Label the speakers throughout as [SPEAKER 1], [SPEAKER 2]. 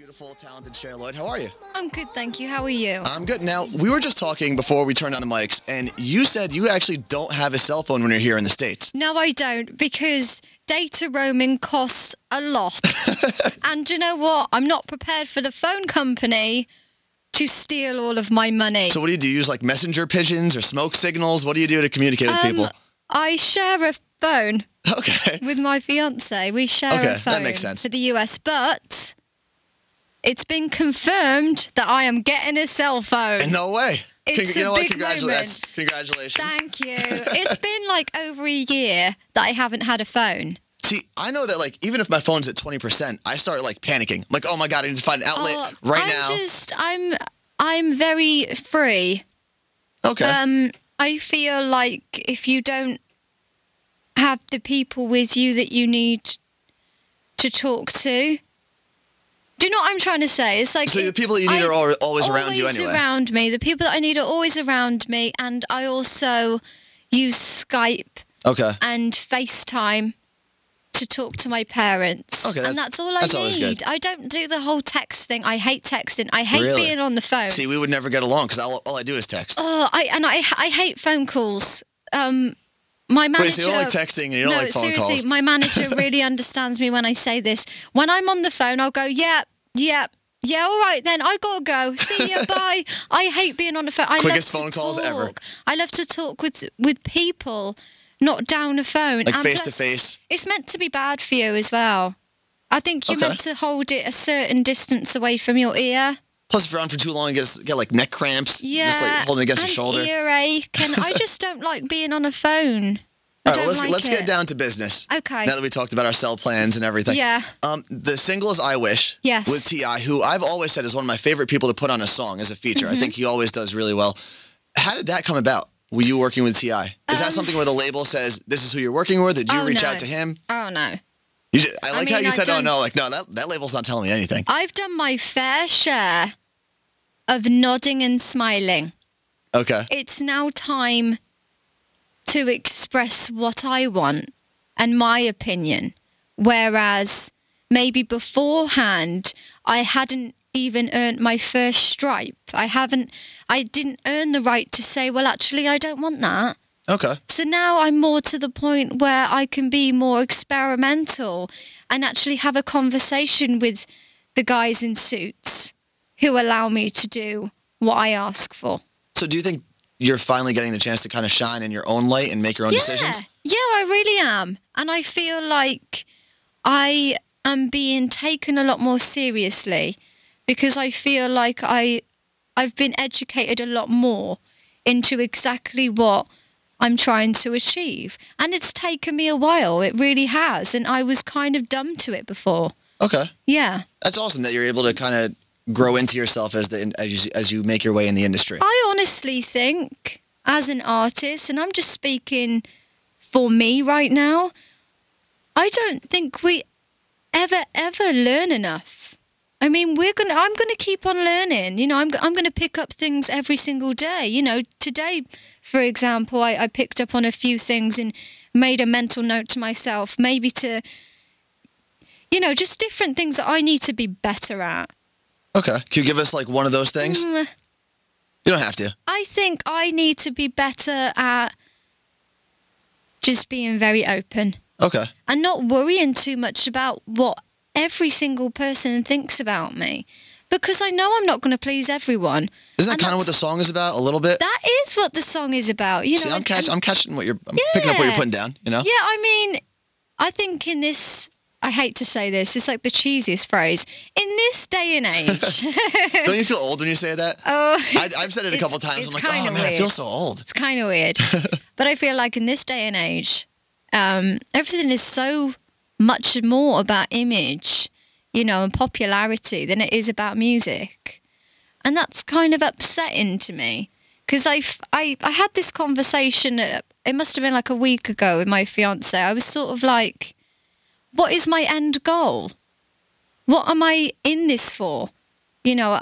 [SPEAKER 1] beautiful, talented Cher Lloyd. How are you?
[SPEAKER 2] I'm good, thank you. How are you?
[SPEAKER 1] I'm good. Now, we were just talking before we turned on the mics, and you said you actually don't have a cell phone when you're here in the States.
[SPEAKER 2] No, I don't, because data roaming costs a lot. And you know what? I'm not prepared for the phone company to steal all of my money.
[SPEAKER 1] So what do? You use like messenger pigeons or smoke signals? What do you do to communicate with people?
[SPEAKER 2] I share a phone.
[SPEAKER 1] Okay.
[SPEAKER 2] With my fiancé. We share a phone
[SPEAKER 1] that makes sense.
[SPEAKER 2] to the US, but it's been confirmed that I am getting a cell phone.
[SPEAKER 1] No way.
[SPEAKER 2] It's
[SPEAKER 1] you know
[SPEAKER 2] a
[SPEAKER 1] what?
[SPEAKER 2] big
[SPEAKER 1] Congratulations.
[SPEAKER 2] moment.
[SPEAKER 1] Congratulations.
[SPEAKER 2] Thank you. It's been like over a year that I haven't had a phone.
[SPEAKER 1] See, I know that like even if my phone's at 20%, I start like panicking. I'm like, oh my God, I need to find an outlet now.
[SPEAKER 2] I'm very free.
[SPEAKER 1] Okay.
[SPEAKER 2] I feel like if you don't have the people with you that you need to talk to. Do you know what I'm trying to say? It's like,
[SPEAKER 1] so the people that you need are always around you anyway.
[SPEAKER 2] Always around me. The people that I need are always around me, and I also use Skype and FaceTime to talk to my parents. Okay, and that's all I need.
[SPEAKER 1] Always good.
[SPEAKER 2] I don't do the whole text thing. I hate texting. I hate being on the phone.
[SPEAKER 1] See, we would never get along because all I do is text.
[SPEAKER 2] Oh, I hate phone calls. My manager.
[SPEAKER 1] Wait, so you don't like texting and you don't like phone calls? No, seriously,
[SPEAKER 2] my manager really understands me when I say this. When I'm on the phone, I'll go, yeah, all right then, I gotta go. See ya, bye. I hate being on the phone.
[SPEAKER 1] Quickest phone calls ever.
[SPEAKER 2] I love to talk with people, not down a phone.
[SPEAKER 1] Like face to face.
[SPEAKER 2] It's meant to be bad for you as well. I think you're meant to hold it a certain distance away from your ear.
[SPEAKER 1] Plus, if you're on for too long, you get like neck cramps.
[SPEAKER 2] Yeah,
[SPEAKER 1] just like holding it against your shoulder.
[SPEAKER 2] Earache. I just don't like being on a phone.
[SPEAKER 1] All right, well, let's get down to business.
[SPEAKER 2] Okay.
[SPEAKER 1] Now that we talked about our cell plans and everything.
[SPEAKER 2] Yeah.
[SPEAKER 1] The single is "I Wish."
[SPEAKER 2] Yes.
[SPEAKER 1] With T.I., who I've always said is one of my favorite people to put on a song as a feature. I think he always does really well. How did that come about? Were you working with T.I.? Is that something where the label says this is who you're working with? Did you reach out to him?
[SPEAKER 2] Oh no.
[SPEAKER 1] I like how you said, "Oh no," like no, that label's not telling me anything.
[SPEAKER 2] I've done my fair share of nodding and smiling.
[SPEAKER 1] Okay.
[SPEAKER 2] It's now time to express what I want and my opinion, whereas maybe beforehand I hadn't even earned my first stripe. I didn't earn the right to say, well, actually, I don't want that.
[SPEAKER 1] Okay.
[SPEAKER 2] So now I'm more to the point where I can be more experimental and actually have a conversation with the guys in suits who allow me to do what I ask for.
[SPEAKER 1] So do you think you're finally getting the chance to kind of shine in your own light and make your own decisions?
[SPEAKER 2] Yeah, I really am. And I feel like I am being taken a lot more seriously because I feel like I've been educated a lot more into exactly what I'm trying to achieve. And it's taken me a while. It really has. And I was kind of dumb to it before.
[SPEAKER 1] Okay.
[SPEAKER 2] Yeah.
[SPEAKER 1] That's awesome that you're able to kind of grow into yourself as you make your way in the industry.
[SPEAKER 2] I honestly think, as an artist, and I'm just speaking for me right now, I don't think we ever learn enough. I mean, I'm gonna keep on learning. You know, I'm gonna pick up things every single day. You know, today, for example, I picked up on a few things and made a mental note to myself, maybe to, you know, just different things that I need to be better at.
[SPEAKER 1] Okay. Can you give us, like, one of those things? You don't have to.
[SPEAKER 2] I think I need to be better at just being very open.
[SPEAKER 1] Okay.
[SPEAKER 2] And not worrying too much about what every single person thinks about me. Because I know I'm not going to please everyone.
[SPEAKER 1] Isn't that kind of what the song is about, a little bit?
[SPEAKER 2] That is what the song is about. You know,
[SPEAKER 1] I'm catching what I'm picking up what you're putting down, you know?
[SPEAKER 2] Yeah, I mean, I think in this... I hate to say this. It's like the cheesiest phrase. In this day and age.
[SPEAKER 1] Don't you feel old when you say that?
[SPEAKER 2] Oh,
[SPEAKER 1] I've said it a couple times. I'm like, oh, man, I feel so old.
[SPEAKER 2] It's kind of weird. But I feel like in this day and age, everything is so much more about image, you know, and popularity than it is about music. And that's kind of upsetting to me. Because I had this conversation, it must have been like a week ago with my fiancé. I was sort of like... what is my end goal? What am I in this for? You know,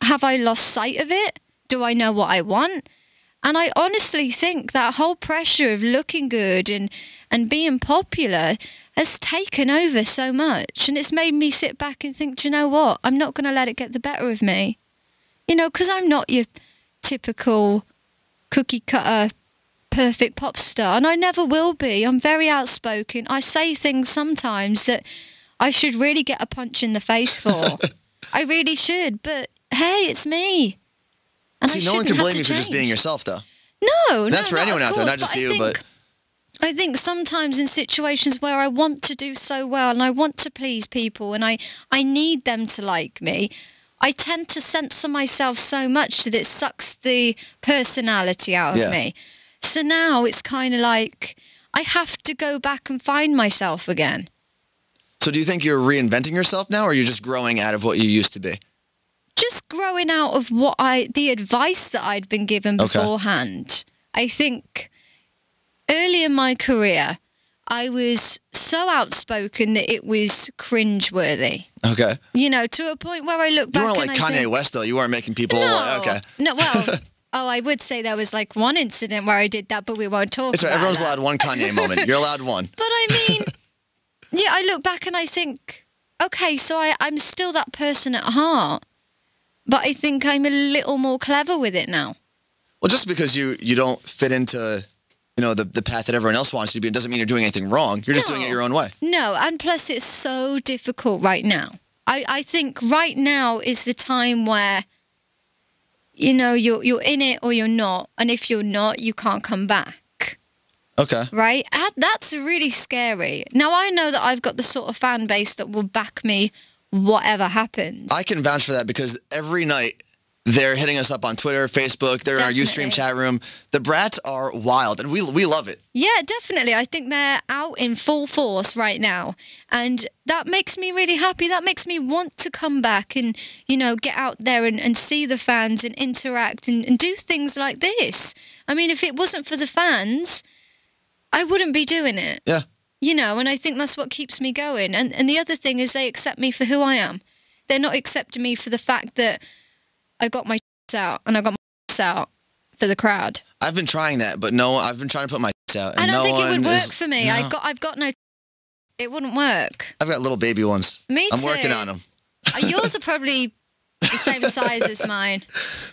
[SPEAKER 2] have I lost sight of it? Do I know what I want? And I honestly think that whole pressure of looking good and being popular has taken over so much, and it's made me sit back and think, do you know what? I'm not going to let it get the better of me. You know, because I'm not your typical cookie-cutter perfect pop star, and I never will be. I'm very outspoken. I say things sometimes that I should really get a punch in the face for. I really should, but hey, it's me. And
[SPEAKER 1] See, no one can blame you for just being yourself, though.
[SPEAKER 2] No,
[SPEAKER 1] that's for anyone out there, not just you, but...
[SPEAKER 2] I think sometimes in situations where I want to do so well and I want to please people and I need them to like me, I tend to censor myself so much that it sucks the personality out of me. So now it's kind of like I have to go back and find myself again.
[SPEAKER 1] So do you think you're reinventing yourself now, or you're just growing out of what you used to be?
[SPEAKER 2] Just growing out of the advice that I'd been given beforehand. I think early in my career, I was so outspoken that it was cringeworthy.
[SPEAKER 1] Okay.
[SPEAKER 2] You know, to a point where I look back.
[SPEAKER 1] You weren't like Kanye West, though. You weren't making people okay.
[SPEAKER 2] No, well, I would say there was like one incident where I did that, but we won't talk about
[SPEAKER 1] everyone's
[SPEAKER 2] that.
[SPEAKER 1] allowed one Kanye moment. You're allowed one.
[SPEAKER 2] But I mean, yeah, I look back and I think, okay, so I'm still that person at heart, but I think I'm a little more clever with it now.
[SPEAKER 1] Well, just because you don't fit into, you know, the path that everyone else wants you to be, it doesn't mean you're doing anything wrong. You're just doing it your own way.
[SPEAKER 2] No, and plus it's so difficult right now. I think right now is the time where, you know, you're in it or you're not, and if you're not, you can't come back.
[SPEAKER 1] Okay.
[SPEAKER 2] Right? That's really scary. Now, I know that I've got the sort of fan base that will back me whatever happens.
[SPEAKER 1] I can vouch for that because every night they're hitting us up on Twitter, Facebook, they're in our Ustream chat room. The brats are wild, and we love it. Yeah,
[SPEAKER 2] definitely. I think they're out in full force right now, and that makes me really happy. That makes me want to come back and, you know, get out there and see the fans and interact and do things like this. I mean, if it wasn't for the fans, I wouldn't be doing it.
[SPEAKER 1] Yeah.
[SPEAKER 2] You know, and I think that's what keeps me going. And the other thing is they accept me for who I am. They're not accepting me for the fact that I got my out and I got my out for the crowd.
[SPEAKER 1] I've been trying that, but no, I've been trying to put my out. And
[SPEAKER 2] I don't think it would work
[SPEAKER 1] is,
[SPEAKER 2] for me.
[SPEAKER 1] No.
[SPEAKER 2] I've got no. It wouldn't work.
[SPEAKER 1] I've got little baby ones.
[SPEAKER 2] Me too.
[SPEAKER 1] I'm working on them.
[SPEAKER 2] Yours are probably the same size as mine.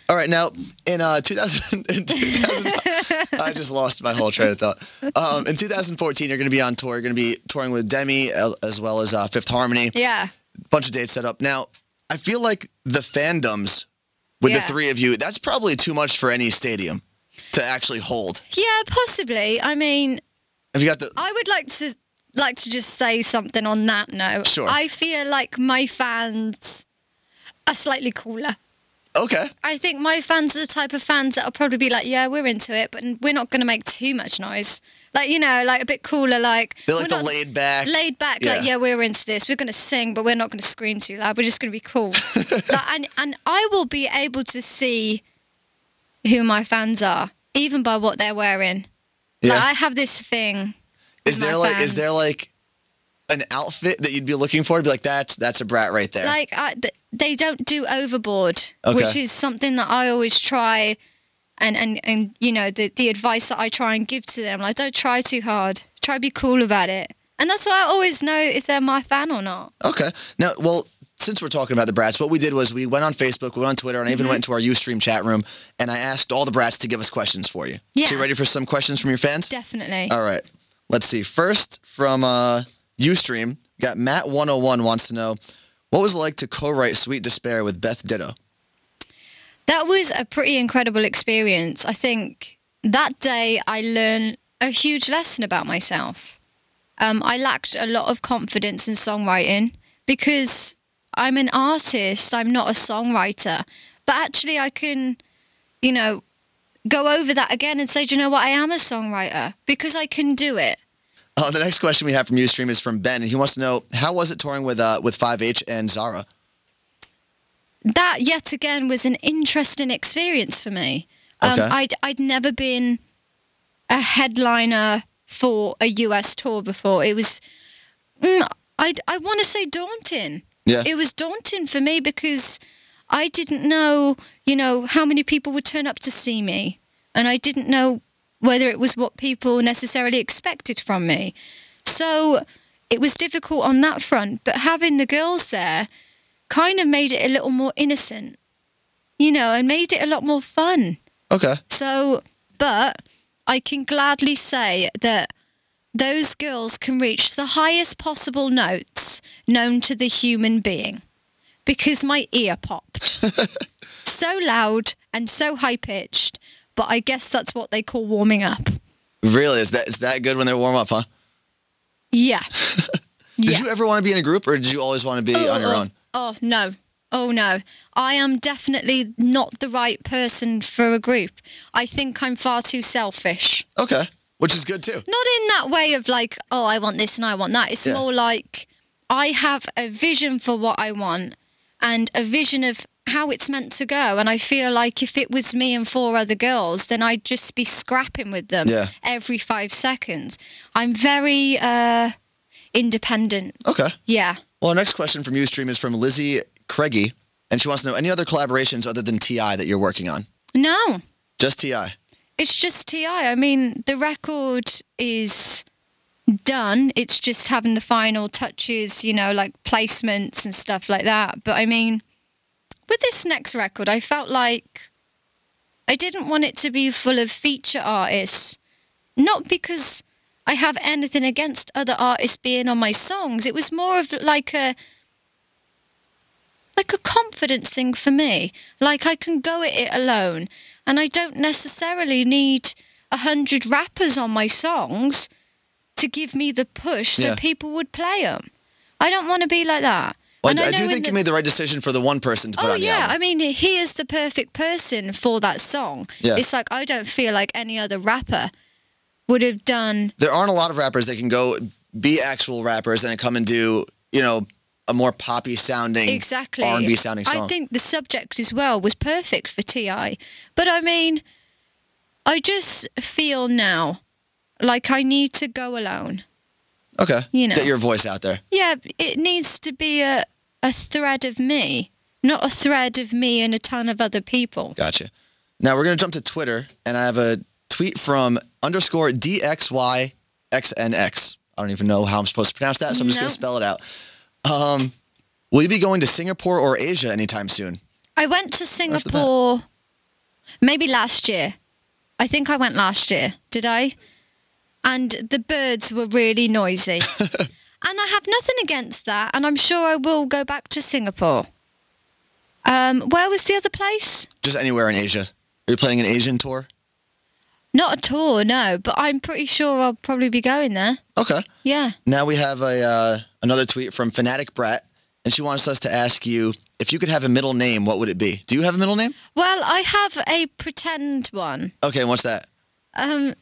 [SPEAKER 1] All right, now in 2000, I just lost my whole train of thought. In 2014, you're going to be on tour. You're going to be touring with Demi as well as Fifth Harmony.
[SPEAKER 2] Yeah.
[SPEAKER 1] Bunch of dates set up. Now, I feel like the fandoms with the three of you, that's probably too much for any stadium to actually hold.
[SPEAKER 2] Yeah, possibly. I mean,
[SPEAKER 1] have you got the?
[SPEAKER 2] I would like to just say something on that note.
[SPEAKER 1] Sure.
[SPEAKER 2] I feel like my fans are slightly cooler.
[SPEAKER 1] Okay.
[SPEAKER 2] I think my fans are the type of fans that'll probably be like, yeah, we're into it, but we're not going to make too much noise. Like, you know, like a bit cooler, like...
[SPEAKER 1] They're like the laid back.
[SPEAKER 2] Laid back, like, yeah, we're into this. We're going to sing, but we're not going to scream too loud. We're just going to be cool. and I will be able to see who my fans are, even by what they're wearing.
[SPEAKER 1] Yeah.
[SPEAKER 2] Like, I have this thing.
[SPEAKER 1] Is there like an outfit that you'd be looking for to be like, that's a brat right there?
[SPEAKER 2] Like, they don't do overboard,
[SPEAKER 1] okay,
[SPEAKER 2] which is something that I always try... And you know, the advice that I try and give to them, like, don't try too hard. Try to be cool about it. And that's why I always know if they're my fan or not.
[SPEAKER 1] Okay. Now, well, since we're talking about the brats, what we did was we went on Facebook, we went on Twitter, and I even went to our Ustream chat room, and I asked all the brats to give us questions for you.
[SPEAKER 2] Yeah.
[SPEAKER 1] So you ready for some questions from your fans?
[SPEAKER 2] Definitely.
[SPEAKER 1] All right. Let's see. First, from Ustream, we got Matt101 wants to know, what was it like to co-write Sweet Despair with Beth Ditto?
[SPEAKER 2] That was a pretty incredible experience. I think that day I learned a huge lesson about myself. I lacked a lot of confidence in songwriting because I'm an artist, I'm not a songwriter. But actually I can, you know, go over that again and say, do you know what, I am a songwriter because I can do it.
[SPEAKER 1] The next question we have from Ustream is from Ben, and he wants to know, how was it touring with 5H and Zara?
[SPEAKER 2] That, yet again, was an interesting experience for me.
[SPEAKER 1] Okay.
[SPEAKER 2] I'd never been a headliner for a US tour before. It was, I want to say daunting.
[SPEAKER 1] Yeah.
[SPEAKER 2] It was daunting for me because I didn't know, you know, how many people would turn up to see me. And I didn't know whether it was what people necessarily expected from me. So it was difficult on that front. But having the girls there kind of made it a little more innocent, you know, and made it a lot more fun.
[SPEAKER 1] Okay.
[SPEAKER 2] So, but I can gladly say that those girls can reach the highest possible notes known to the human being, because my ear popped. So loud and so high-pitched, but I guess that's what they call warming up.
[SPEAKER 1] Really? Is that good when they warm up, huh?
[SPEAKER 2] Yeah.
[SPEAKER 1] Did you ever want to be in a group, or did you always want to be on your own?
[SPEAKER 2] Oh, no. Oh, no. I am definitely not the right person for a group. I think I'm far too selfish.
[SPEAKER 1] Okay. Which is good, too.
[SPEAKER 2] Not in that way of like, oh, I want this and I want that. It's more like I have a vision for what I want and a vision of how it's meant to go. And I feel like if it was me and 4 other girls, then I'd just be scrapping with them every 5 seconds. I'm very independent.
[SPEAKER 1] Okay.
[SPEAKER 2] Yeah.
[SPEAKER 1] Well, our next question from Ustream is from Lizzie Craigie, and she wants to know any other collaborations other than T.I. that you're working on?
[SPEAKER 2] No.
[SPEAKER 1] Just T.I.?
[SPEAKER 2] It's just T.I. I mean, the record is done. It's just having the final touches, you know, like placements and stuff like that. But I mean, with this next record, I felt like I didn't want it to be full of feature artists. Not because I have anything against other artists being on my songs. It was more of like a confidence thing for me. Like I can go at it alone. And I don't necessarily need 100 rappers on my songs to give me the push so people would play them. I don't want to be like that.
[SPEAKER 1] Well, I do think you made the right decision for the one person to put on the album.
[SPEAKER 2] I mean, he is the perfect person for that song. Yeah. It's like I don't feel like any other rapper would have done...
[SPEAKER 1] There aren't a lot of rappers that can go be actual rappers and come and do, you know, a more poppy sounding, R&B sounding song.
[SPEAKER 2] I think the subject as well was perfect for T.I. But I mean, I just feel now like I need to go alone.
[SPEAKER 1] Okay.
[SPEAKER 2] You know,
[SPEAKER 1] get your voice out there.
[SPEAKER 2] Yeah, it needs to be a thread of me, not a thread of me and a ton of other people.
[SPEAKER 1] Gotcha. Now we're going to jump to Twitter, and I have a tweet from _DXYXNX. I don't even know how I'm supposed to pronounce that, so I'm just going to spell it out. Will you be going to Singapore or Asia anytime soon?
[SPEAKER 2] I went to Singapore maybe last year. I think I went last year. Did I? And the birds were really noisy. And I have nothing against that, and I'm sure I will go back to Singapore. Where was the other place?
[SPEAKER 1] Just anywhere in Asia. Are you playing an Asian tour?
[SPEAKER 2] Not a tour, no, but I'm pretty sure I'll probably be going there.
[SPEAKER 1] Okay.
[SPEAKER 2] Yeah.
[SPEAKER 1] Now we have another tweet from Fanatic Brat, and she wants us to ask you, if you could have a middle name, what would it be? Do you have a middle name?
[SPEAKER 2] Well, I have a pretend one.
[SPEAKER 1] Okay, what's that?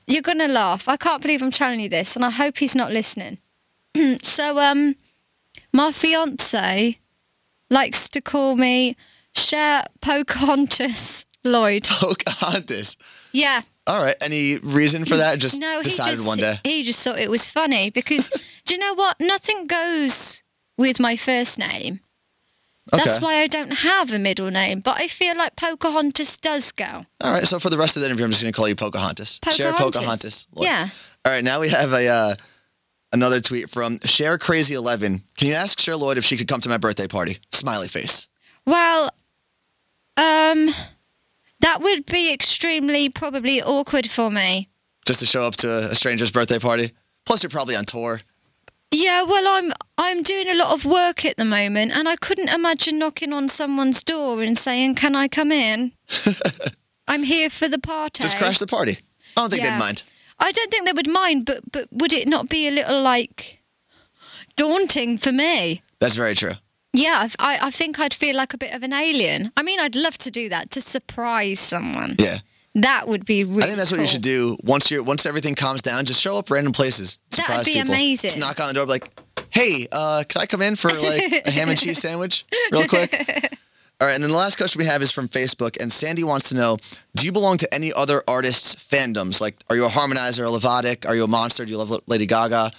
[SPEAKER 2] You're going to laugh. I can't believe I'm telling you this, and I hope he's not listening. So, my fiancé likes to call me Cher Lloyd.
[SPEAKER 1] Pocahontas?
[SPEAKER 2] Yeah.
[SPEAKER 1] All right. Any reason for that? Just decided one day?
[SPEAKER 2] He just thought it was funny because, do you know what? Nothing goes with my first name. Okay. That's why I don't have a middle name, but I feel like Pocahontas does go.
[SPEAKER 1] All right. So for the rest of the interview, I'm just going to call you Pocahontas. Cher Pocahontas Lloyd.
[SPEAKER 2] Yeah.
[SPEAKER 1] All right. Now we have another tweet from Cher Crazy 11. Can you ask Cher Lloyd if she could come to my birthday party? Smiley face.
[SPEAKER 2] Well, that would be extremely probably awkward for me.
[SPEAKER 1] Just to show up to a stranger's birthday party? Plus, you're probably on tour.
[SPEAKER 2] Yeah, well, I'm doing a lot of work at the moment, and I couldn't imagine knocking on someone's door and saying, "Can I come in?" I'm here for the party.
[SPEAKER 1] Just crash the party. I don't think they'd mind.
[SPEAKER 2] I don't think they would mind, but would it not be a little, like, daunting for me?
[SPEAKER 1] That's very true.
[SPEAKER 2] Yeah, I think I'd feel like a bit of an alien. I mean, I'd love to do that, to surprise someone.
[SPEAKER 1] Yeah.
[SPEAKER 2] That would be really
[SPEAKER 1] I think that's what you should do. Once everything calms down, just show up random places. Surprise
[SPEAKER 2] That'd be
[SPEAKER 1] people.
[SPEAKER 2] amazing.
[SPEAKER 1] Just knock on the door, be like, "Hey, can I come in for like a ham and cheese sandwich real quick?" All right, and then the last question we have is from Facebook, and Sandy wants to know, do you belong to any other artists' fandoms? Like, are you a Harmonizer, a Levotic? Are you a Monster? Do you love Lady Gaga?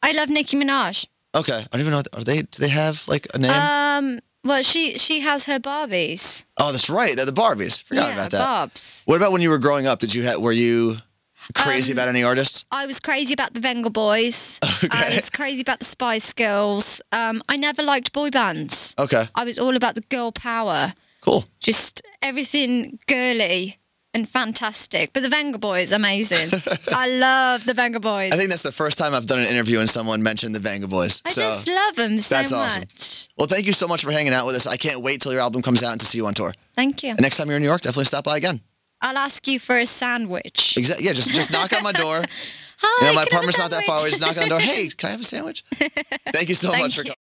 [SPEAKER 2] I love Nicki Minaj.
[SPEAKER 1] Okay, I don't even know. Do they have like a name?
[SPEAKER 2] Well, she has her Barbies.
[SPEAKER 1] Oh, that's right. They're the Barbies. Forgot about that.
[SPEAKER 2] Barbs.
[SPEAKER 1] What about when you were growing up? Were you? Crazy about any artists?
[SPEAKER 2] I was crazy about the Venga Boys.
[SPEAKER 1] Okay.
[SPEAKER 2] I was crazy about the Spice Girls. I never liked boy bands.
[SPEAKER 1] Okay.
[SPEAKER 2] I was all about the girl power.
[SPEAKER 1] Cool.
[SPEAKER 2] Just everything girly and fantastic. But the Venga Boys, amazing. I love the Venga Boys.
[SPEAKER 1] I think that's the first time I've done an interview and someone mentioned the Venga Boys.
[SPEAKER 2] I just love them so
[SPEAKER 1] that's awesome.
[SPEAKER 2] much.
[SPEAKER 1] Well, thank you so much for hanging out with us. I can't wait till your album comes out and to see you on tour.
[SPEAKER 2] Thank you.
[SPEAKER 1] And next time you're in New York, definitely stop by again.
[SPEAKER 2] I'll ask you for a sandwich.
[SPEAKER 1] Exactly. Yeah, just knock on my door.
[SPEAKER 2] Hi,
[SPEAKER 1] My
[SPEAKER 2] can I have a
[SPEAKER 1] apartment's not that far away.
[SPEAKER 2] sandwich?
[SPEAKER 1] Just knock on the door. Hey, can I have a sandwich? Thank you so much for coming.